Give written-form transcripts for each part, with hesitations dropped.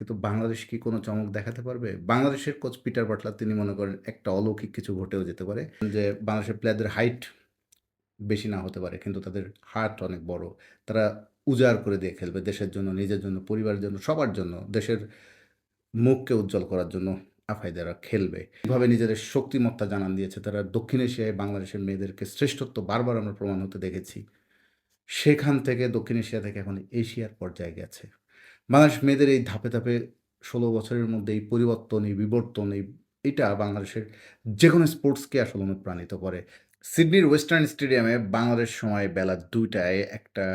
কিন্তু বাংলাদেশ কি কোনো চমক দেখাতে পারবে? বাংলাদেশের কোচ পিটার বাটলার তিনি মনে করেন একটা অলৌকিক কিছু ঘটেও যেতে পারে। যে বাংলাদেশের প্লেয়ারদের হাইট বেশি না হতে পারে কিন্তু তাদের হার্ট অনেক বড়। তারা উজাড় করে দিয়ে খেলবে দেশের জন্য, নিজের জন্য, পরিবারের জন্য, সবার জন্য। দেশের মুখকে উজ্জ্বল করার জন্য আফাইদারা খেলবে। এভাবে নিজেদের শক্তিমত্তা জানান দিয়েছে। তারা দক্ষিণ এশিয়ায় বাংলাদেশের মেয়েদেরকে শ্রেষ্ঠত্ব বারবার আমরা প্রমাণ হতে দেখেছি। সেখান থেকে দক্ষিণ এশিয়া থেকে এখন এশিয়ার পর্যায়ে গেছে। বাংলাদেশ মেয়েদের এই ধাপে, ধাপে ১৬ বছরের মধ্যে এই পরিবর্তন, এই বিবর্তন, এইটা বাংলাদেশের যেকোনো স্পোর্টসকে আসলে অনুপ্রাণিত করে। সিডনির ওয়েস্টার্ন স্টেডিয়ামে বাংলাদেশ সময় বেলা ২টায় একটা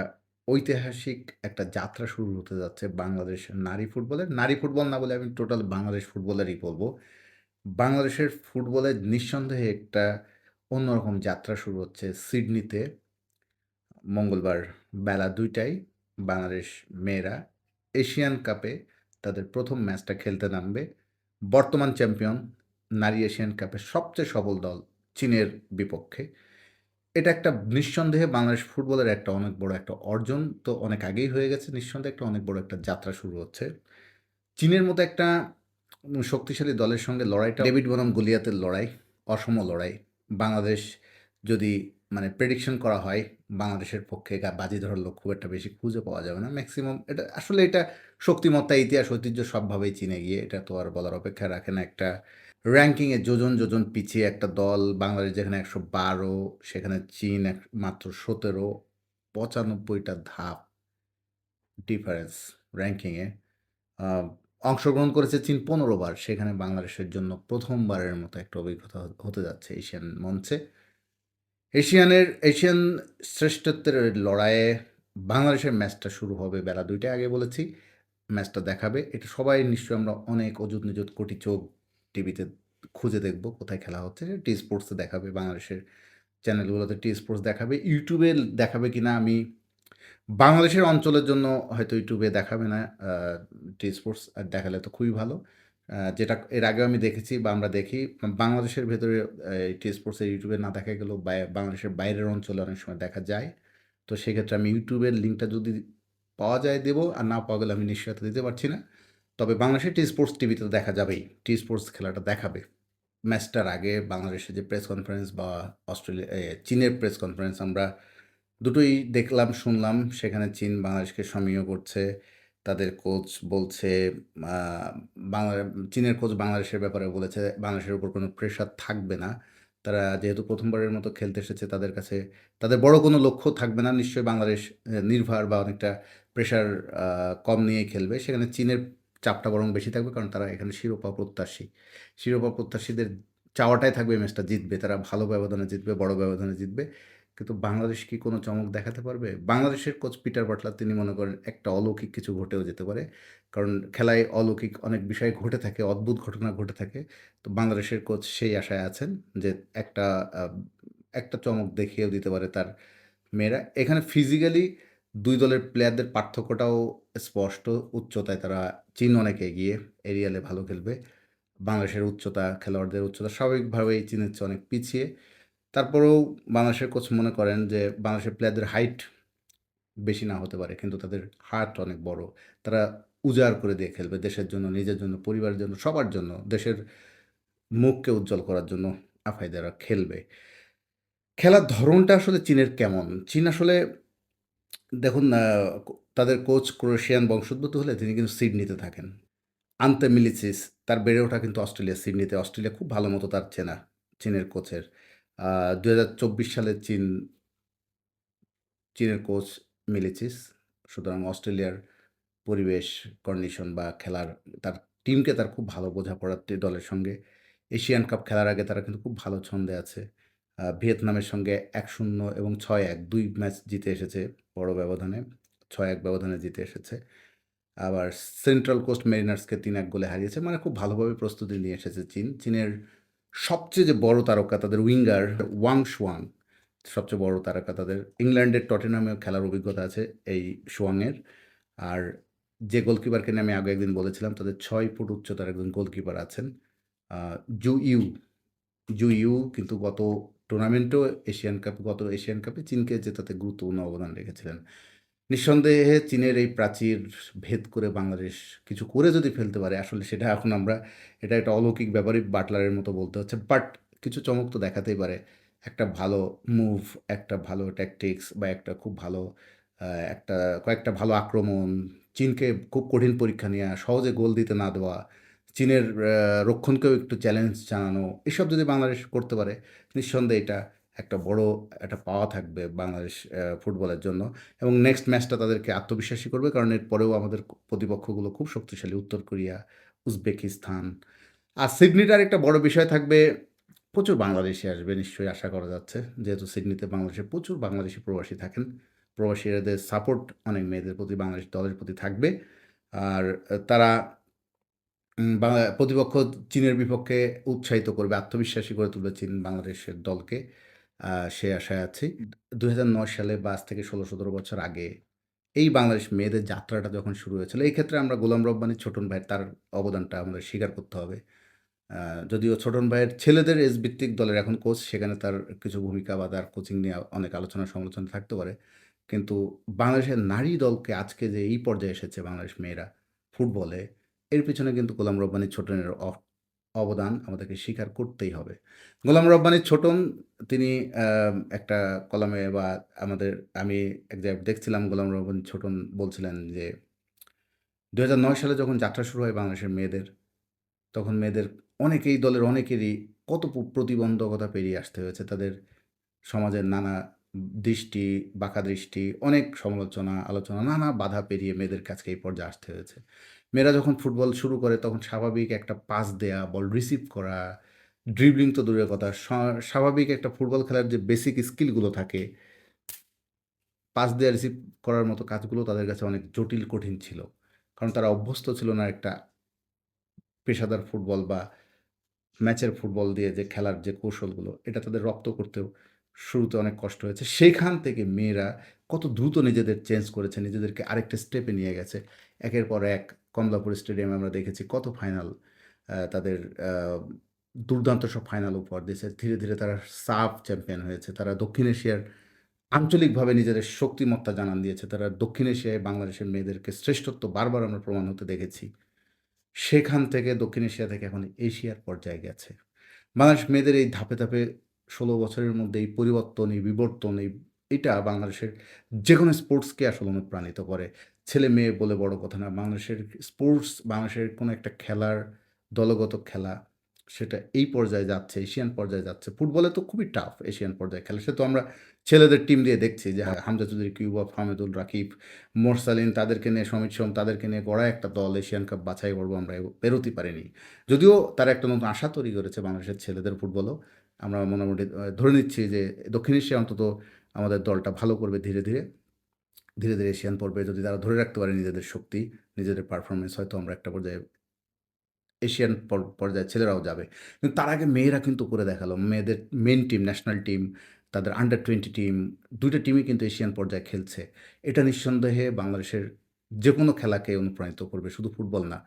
ঐতিহাসিক একটা যাত্রা শুরু হতে যাচ্ছে বাংলাদেশ নারী ফুটবলের। নারী ফুটবল না বলে আমি টোটাল বাংলাদেশ ফুটবলেরই বলব। বাংলাদেশের ফুটবলে নিঃসন্দেহে একটা অন্যরকম যাত্রা শুরু হচ্ছে সিডনিতে মঙ্গলবার বেলা ২টায় বাংলাদেশ মেয়েরা এশিয়ান কাপে তাদের প্রথম ম্যাচটা খেলতে নামবে। বর্তমান চ্যাম্পিয়ন নারী এশিয়ান কাপের সবচেয়ে সফল দল চীনের বিপক্ষে। এটা একটা নিঃসন্দেহে বাংলাদেশ ফুটবলের একটা অনেক বড় একটা অর্জন তো অনেক আগেই হয়ে গেছে। নিঃসন্দেহে একটা অনেক বড় একটা যাত্রা শুরু হচ্ছে। চীনের মতো একটা শক্তিশালী দলের সঙ্গে লড়াইটা ডেভিড বনাম গলিয়াতের লড়াই, অসম লড়াই। বাংলাদেশ যদি মানে প্রেডিকশন করা হয়, বাংলাদেশের পক্ষে বাজি ধরার লোক খুব একটা বেশি খুঁজে পাওয়া যাবে না। ম্যাক্সিমাম এটা আসলে এটা শক্তিমত্তা, ইতিহাস, ঐতিহ্য সবভাবেই চীনে গিয়ে এটা তো আর বলার অপেক্ষা রাখে না। একটা র‍্যাংকিংয়ে যোজন, যোজন পিছিয়ে একটা দল বাংলাদেশ যেখানে ১১২ সেখানে চীন মাত্র ১৭, ৯৫ টা ধাপ ডিফারেন্স র‍্যাংকিংয়ে। আ অংশগ্রহণ করেছে চীন ১৫ বার। সেখানে বাংলাদেশের জন্য ১ম বারের মতো একটা অভিজ্ঞতা হতে যাচ্ছে এশিয়ান মঞ্চে। এশিয়ান শ্রেষ্ঠত্বের লড়াইয়ে বাংলাদেশের ম্যাচটা শুরু হবে বেলা ২টায় আগে বলেছি। ম্যাচটা দেখাবে। এটা সবাই নিশ্চয়ই আমরা অনেক অযুত-নিযুত কোটি চোখ টিভিতে খুঁজে দেখব কোথায় খেলা হচ্ছে। টি স্পোর্টসে দেখাবে বাংলাদেশের চ্যানেলগুলোতে টি স্পোর্টস দেখাবে। ইউটিউবে দেখাবে কিনা আমি বাংলাদেশের অঞ্চলের জন্য হয়তো ইউটিউবে দেখাবে না টি স্পোর্টস দেখালে তো খুবই ভালো। যেটা এর আগেও আমি দেখেছি বা আমরা দেখি বাংলাদেশের ভেতরে টি স্পোর্টসের ইউটিউবে না দেখা গেলেও বাংলাদেশের বাইরের অঞ্চলে অনেক সময় দেখা যায়। তো সেক্ষেত্রে আমি ইউটিউবের লিঙ্কটা যদি পাওয়া যায় দেব, আর না পাওয়া গেলে আমি নিশ্চয়তা দিতে পারছি না। তবে বাংলাদেশের টি স্পোর্টস টিভিতে তো দেখা যাবেই। টি স্পোর্টস খেলাটা দেখাবে। ম্যাচটার আগে বাংলাদেশের যে প্রেস কনফারেন্স বা চীনের প্রেস কনফারেন্স আমরা দুটোই দেখলাম, শুনলাম। সেখানে চীন বাংলাদেশকে সমীহ করছে। তাদের কোচ বলছে আ বাংলা চীনের কোচ বাংলাদেশের ব্যাপারে বলেছে, বাংলাদেশের উপর কোনো প্রেশার থাকবে না। তারা যেহেতু ১ম বারের মতো খেলতে এসেছে তাদের কাছে তাদের বড় কোনো লক্ষ্য থাকবে না। নিশ্চয়ই বাংলাদেশ নির্ভার বা অনেকটা প্রেশার আ কম নিয়েই খেলবে। সেখানে চীনের চাপটা বরং বেশি থাকবে কারণ তারা এখানে শিরোপা প্রত্যাশী। শিরোপা প্রত্যাশীদের চাওয়াটাই থাকবে এই ম্যাচটা জিতবে। তারা ভালো ব্যবধানে জিতবে, বড় ব্যবধানে জিতবে। কিন্তু বাংলাদেশ কি কোনো চমক দেখাতে পারবে? বাংলাদেশের কোচ পিটার বাটলার তিনি মনে করেন একটা অলৌকিক কিছু ঘটেও যেতে পারে। কারণ খেলায় অলৌকিক অনেক বিষয় ঘটে থাকে, অদ্ভুত ঘটনা ঘটে থাকে। তো বাংলাদেশের কোচ সেই আশায় আছেন যে একটা আ একটা চমক দেখিয়েও দিতে পারে তার মেয়েরা। এখানে ফিজিক্যালি ২ দলের প্লেয়ারদের পার্থক্যটাও স্পষ্ট। উচ্চতায় তারা চীন অনেক এগিয়ে, এরিয়ালে ভালো খেলবে। বাংলাদেশের উচ্চতা, খেলোয়াড়দের উচ্চতা স্বাভাবিকভাবেই চীনের চেয়ে অনেক পিছিয়ে। তারপরেও বাংলাদেশের কোচ মনে করেন যে বাংলাদেশের প্লেয়ারদের হাইট বেশি না হতে পারে কিন্তু তাদের হার্ট অনেক বড়। তারা উজাড় করে দিয়ে খেলবে দেশের জন্য, নিজের জন্য, পরিবারের জন্য, সবার জন্য। দেশের মুখকে উজ্জ্বল করার জন্য আফাইদারা খেলবে। খেলার ধরনটা আসলে চীনের কেমন? চীন আসলে দেখুন তাদের কোচ ক্রোয়েশিয়ান বংশোদ্ভূত হলে তিনি কিন্তু সিডনিতে থাকেন। আন্তে মিলিসিস তার বেড়ে ওঠা কিন্তু অস্ট্রেলিয়া, সিডনিতে। অস্ট্রেলিয়া খুব ভালো মতো তার চেনা, চীনের কোচের। ২০২৪ সালে চীনের কোচ মিলিচিস। সুতরাং অস্ট্রেলিয়ার পরিবেশ, কন্ডিশন বা খেলার তার টিমকে তার খুব ভালো বোঝাপড়া দলের সঙ্গে। এশিয়ান কাপ খেলার আগে তারা কিন্তু খুব ভালো ছন্দে আছে। ভিয়েতনামের সঙ্গে ১-০ এবং ৬-১ ২ ম্যাচ জিতে এসেছে বড় ব্যবধানে। ৬-১ ব্যবধানে জিতে এসেছে। আবার সেন্ট্রাল কোস্ট মেরিনার্সকে ৩-১ গোলে হারিয়েছে। মানে খুব ভালোভাবে প্রস্তুতি নিয়ে এসেছে চীন। চীনের সবচেয়ে যে বড় তারকা তাদের উইঙ্গার ওয়াং শুয়াং সবচেয়ে বড় তারকা তাদের। ইংল্যান্ডের টটেনহামেও খেলার অভিজ্ঞতা আছে এই শুয়াংয়ের। আর যে গোলকিপারকে নিয়ে আমি আগে একদিন বলেছিলাম তাদের ৬ ফুট উচ্চতার একজন গোলকিপার আছেন। আ জু ইউ, জু ইউ কিন্তু গত এশিয়ান কাপে চীনকে জেতাতে গুরুত্বপূর্ণ অবদান রেখেছিলেন। নিঃসন্দেহে চীনের এই প্রাচীর ভেদ করে বাংলাদেশ কিছু করে যদি ফেলতে পারে, আসলে সেটা এখন আমরা এটা একটা অলৌকিক ব্যাপারই বাটলারের মতো বলতে হচ্ছে। বাট কিছু চমক তো দেখাতেই পারে। একটা ভালো মুভ, একটা ভালো ট্যাকটিক্স বা একটা খুব ভালো একটা কয়েকটা ভালো আক্রমণ, চীনকে খুব কঠিন পরীক্ষা নেয়া, সহজে গোল দিতে না দেওয়া, চীনের রক্ষণকেও একটু চ্যালেঞ্জ জানানো, এসব যদি বাংলাদেশ করতে পারে, নিঃসন্দেহে এটা একটা বড় একটা পাওয়া থাকবে বাংলাদেশ ফুটবলের জন্য। এবং নেক্সট ম্যাচটা তাদেরকে আত্মবিশ্বাসী করবে, কারণ এর পরেও আমাদের প্রতিপক্ষগুলো খুব শক্তিশালী, উত্তর কোরিয়া, উজবেকিস্তান। আর সিডনিটার একটা বড় বিষয় থাকবে, প্রচুর বাংলাদেশি আসবে নিশ্চয়ই, আশা করা যাচ্ছে, যেহেতু সিডনিতে বাংলাদেশে প্রচুর বাংলাদেশি প্রবাসী থাকেন। প্রবাসীদের সাপোর্ট অনেক মেয়েদের প্রতি, বাংলাদেশ দলের প্রতি থাকবে। আর তারা প্রতিপক্ষ চীনের বিপক্ষে উৎসাহিত করবে, আত্মবিশ্বাসী করে তুলবে চীন বাংলাদেশের দলকে। সে আশায় আছি। ২০০৯ সালে বা আজ থেকে ১৬-১৭ বছর আগে এই বাংলাদেশ মেয়েদের যাত্রাটা যখন শুরু হয়েছিল, এই ক্ষেত্রে আমরা গোলাম রব্বানী ছোটন ভাই তার অবদানটা আমাদের স্বীকার করতে হবে। যদিও ছোটন ভাইয়ের ছেলেদের এজ ভিত্তিক দলের এখন কোচ, সেখানে তার কিছু ভূমিকা বা তার কোচিং নিয়ে অনেক আলোচনা সমালোচনা থাকতে পারে। কিন্তু বাংলাদেশের নারী দলকে আজকে যে এই পর্যায়ে এসেছে বাংলাদেশ মেয়েরা ফুটবলে, এর পেছনে কিন্তু গোলাম রব্বানী ছোটনের অবদান আমাদেরকে স্বীকার করতেই হবে। গোলাম রব্বানী ছোটন তিনি একটা কলামে বা আমি এক জায়গায় দেখছিলাম, গোলাম রব্বানী ছোটন বলছিলেন যে ২০০৯ সালে যখন যাত্রা শুরু হয় বাংলাদেশের মেয়েদের, তখন মেয়েদের অনেকেই, দলের অনেকেরই কত প্রতিবন্ধকতা পেরিয়ে আসতে হয়েছে। তাদের সমাজের নানা দৃষ্টি, বাঁকা দৃষ্টি, অনেক সমালোচনা, আলোচনা, নানা বাধা পেরিয়ে মেয়েদেরকে আজকে এই পর্যায়ে আসতে হয়েছে। মেয়েরা যখন ফুটবল শুরু করে তখন স্বাভাবিক একটা পাস দেয়া, বল রিসিভ করা, ড্রিবলিং তো দূরের কথা, স্বাভাবিক একটা ফুটবল খেলার যে বেসিক স্কিলগুলো থাকে, পাস দেয়া, রিসিভ করার মতো কাজগুলো তাদের কাছে অনেক জটিল, কঠিন ছিল। কারণ তারা অভ্যস্ত ছিল না একটা পেশাদার ফুটবল বা ম্যাচের ফুটবল দিয়ে যে খেলার যে কৌশলগুলো, এটা তাদের রপ্ত করতেও শুরুতে অনেক কষ্ট হয়েছে। সেইখান থেকে মেয়েরা কত দ্রুত নিজেদের চেঞ্জ করেছে, নিজেদেরকে আরেকটা স্টেপে নিয়ে গেছে। একের পর এক কমলাপুর স্টেডিয়ামে আমরা দেখেছি কত ফাইনাল, তাদের আ দুর্দান্ত সব ফাইনাল উপহার দিয়েছে। ধীরে, ধীরে তারা সাফ চ্যাম্পিয়ন হয়েছে। তারা দক্ষিণ এশিয়ার আঞ্চলিকভাবে নিজেদের শক্তিমত্তা জানান দিয়েছে। তারা দক্ষিণ এশিয়ায় বাংলাদেশের মেয়েদেরকে শ্রেষ্ঠত্ব বারবার আমরা প্রমাণ হতে দেখেছি। সেখান থেকে দক্ষিণ এশিয়া থেকে এখন এশিয়ার পর্যায়ে গেছে। বাংলাদেশ মেয়েদের এই ধাপে, ধাপে ১৬ বছরের মধ্যে এই পরিবর্তন, এই বিবর্তন, এটা বাংলাদেশের যেকোনো স্পোর্টসকে আসলে অনুপ্রাণিত করে। ছেলে-মেয়ে বলে বড় কথা না। বাংলাদেশের স্পোর্টস, বাংলাদেশের কোনো একটা খেলার, দলগত খেলা, সেটা এই পর্যায়ে যাচ্ছে, এশিয়ান পর্যায়ে যাচ্ছে। ফুটবলে তো খুবই টাফ এশিয়ান পর্যায়ে খেলা। সে তো আমরা ছেলেদের টিম দিয়ে দেখছি যে হামজা চৌধুরী, কিউবা, ফাহমিদুল, রাকিব, মোরসালিন, তাদেরকে নিয়ে, সমিত সোম, তাদেরকে নিয়ে গড়া একটা দল এশিয়ান কাপ বাছাই পর্ব আমরা পেরোতেই পারিনি। যদিও তারা একটা নতুন আশা তৈরি করেছে বাংলাদেশের ছেলেদের ফুটবলও। আমরা মোটামুটি ধরে নিচ্ছি যে দক্ষিণ এশিয়া অন্তত আমাদের দলটা ভালো করবে ধীরে, ধীরে। ধীরে, ধীরে এশিয়ান পর্বে যদি তারা ধরে রাখতে পারে নিজেদের শক্তি, নিজেদের পারফরম্যান্স, হয়তো আমরা একটা পর্যায়ে এশিয়ান পর্যায়ে ছেলেরাও যাবে। কিন্তু তার আগে মেয়েরা কিন্তু করে দেখালো। মেয়েদের মেইন টিম, ন্যাশনাল টিম, তাদের আন্ডার 20 টিম, ২ টা টিমই কিন্তু এশিয়ান পর্যায়ে খেলছে। এটা নিঃসন্দেহে বাংলাদেশের যেকোনো খেলাকে অনুপ্রাণিত করবে, শুধু ফুটবল না।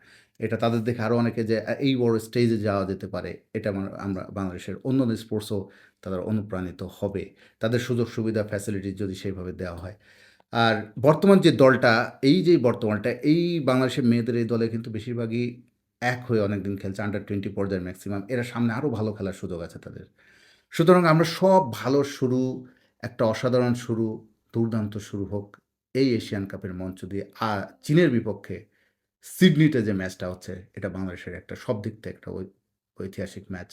এটা তাদের দেখে আরও অনেকে যে এই বড় স্টেজে যাওয়া যেতে পারে, এটা আমরা বাংলাদেশের অন্যান্য স্পোর্টসও তারা অনুপ্রাণিত হবে। তাদের সুযোগ সুবিধা, ফ্যাসিলিটি যদি সেইভাবে দেওয়া হয়। আর বর্তমান যে দলটা, এই যে বর্তমানটা, এই বাংলাদেশের মেয়েদের এই দলে কিন্তু বেশিরভাগই এক হয়ে অনেকদিন খেলছে, আন্ডার 20 পর্যায়ের ম্যাক্সিমাম। এরা সামনে আরও ভালো খেলার সুযোগ আছে তাদের। সুতরাং আমরা সব ভালো শুরু, একটা অসাধারণ শুরু, দুর্দান্ত শুরু হোক এই এশিয়ান কাপের মঞ্চ দিয়ে। চীনের বিপক্ষে সিডনিতে যে ম্যাচটা হচ্ছে, এটা বাংলাদেশের একটা সব দিক থেকে একটা ঐতিহাসিক ম্যাচ।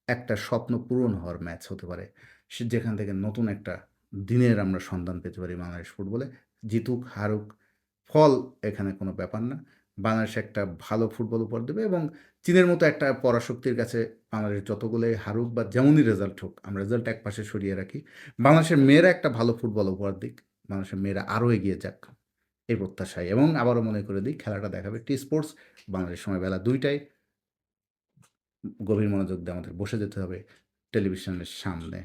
একটা স্বপ্ন পূরণ হওয়ার ম্যাচ হতে পারে। যেখান থেকে নতুন একটা দিনের আমরা সন্ধান পেতে পারি বাংলাদেশ ফুটবলে। জিতুক, হারুক, ফল এখানে কোনো ব্যাপার না। বাংলাদেশ একটা ভালো ফুটবল উপহার দেবে এবং চীনের মতো একটা পরাশক্তির কাছে বাংলাদেশ যতগুলোই হারুক বা যেমনই রেজাল্ট হোক, আমরা রেজাল্ট একপাশে সরিয়ে রাখি। বাংলাদেশের মেয়েরা একটা ভালো ফুটবল উপহার দিক। বাংলাদেশের মেয়েরা আরও এগিয়ে যাক, এই প্রত্যাশায়। এবং আবারও মনে করে দিই, খেলাটা দেখাবে টি-স্পোর্টস। বাংলাদেশ সময় বেলা ২টায়। গভীর মনোযোগ দিয়ে আমাদের বসে যেতে হবে টেলিভিশনের সামনে।